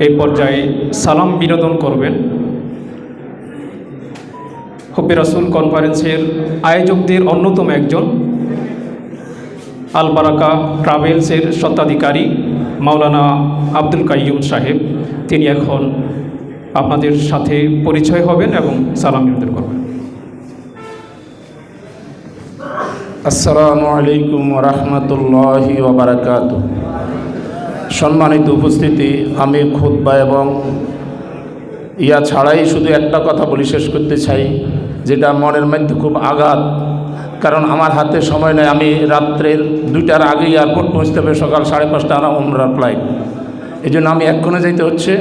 এই পর্যায়ে সালাম বিনোদন করবেন হুব্বে রাসূল কনফারেন্সের আয়োজকদের অন্যতম একজন আল বারাকা ট্রাভেলসের স্বত্বাধিকারী মাওলানা আব্দুল কাইয়ুম সাহেব। তিনি এখন আপনাদের সাথে পরিচয় হবেন এবং সালাম বিনোদন করবেন। আসসালামু আলাইকুম ওয়া রাহমাতুল্লাহি ওয়া বারাকাতুহু। সম্মানিত উপস্থিতি, আমি খুতবা এবং ইয়া ছাড়াই শুধু একটা কথা বলে শেষ করতে চাই, যেটা মনের মধ্যে খুব আঘাত। কারণ আমার হাতে সময় নেই, আমি রাত্রের 2টার আগে এয়ারপোর্ট পৌঁছতে হবে, সকাল 5:30 আমার উমরার ফ্লাইট, এই জন্য আমি এক্ষণে যাইতে হচ্ছে।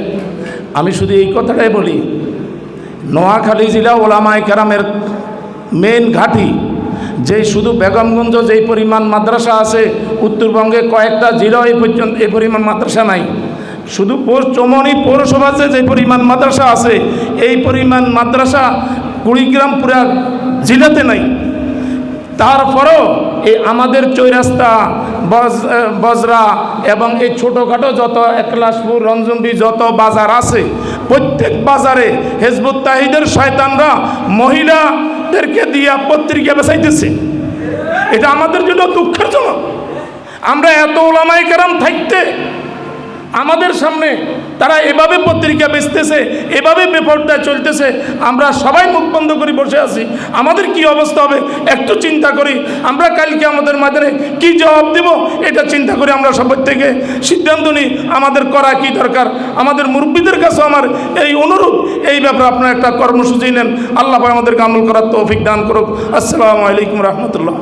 আমি শুধু এই কথাটাই বলি, নোয়াখালী জেলা ওলামায়ে কেরামের মেন ঘাঁটি, যেই শুধু বেগমগঞ্জ যেই পরিমাণ মাদ্রাসা আছে, উত্তরবঙ্গে কয়েকটা জেলা এই পর্যন্ত এই পরিমাণ মাদ্রাসা নাই। শুধু চৌমনি পৌরসভাতে যে পরিমাণ মাদ্রাসা আছে, এই পরিমাণ মাদ্রাসা কুড়িগ্রাম পুরা জেলাতে নাই। তারপরও এই আমাদের চৌরাস্তা, বজরা এবং এই ছোটোখাটো যত একলাশপুর, রঞ্জনবি যত বাজার আছে, প্রত্যেক বাজারে হিজবুত তাহিদের শয়তানরা মহিলাদেরকে দিয়া পত্রিকা বেচাইতেছে। এটা আমাদের জন্য দুঃখের জনক। আমরা এত ওলামায়ে কেরাম থাকতে আমাদের সামনে তারা এভাবে পত্রিকা বেচতেছে, এভাবে বেপরদায় চলতেছে, আমরা সবাই মুখ বন্ধ করে বসে আছি। আমাদের কি অবস্থা হবে একটু চিন্তা করি। আমরা কালকে আমাদের মাঝে কি জবাব দেব এটা চিন্তা করে আমরা সবার থেকে সিদ্ধান্ত নিই আমাদের করা কি দরকার। আমাদের মুরব্বীদের কাছে আমার এই অনুরোধ, এই ব্যাপারে আপনারা একটা কর্মসূচি নেন। আল্লাহ আমাদেরকে আমল করার তৌফিক দান করুক। আসসালামু আলাইকুম রহমতুল্লাহ।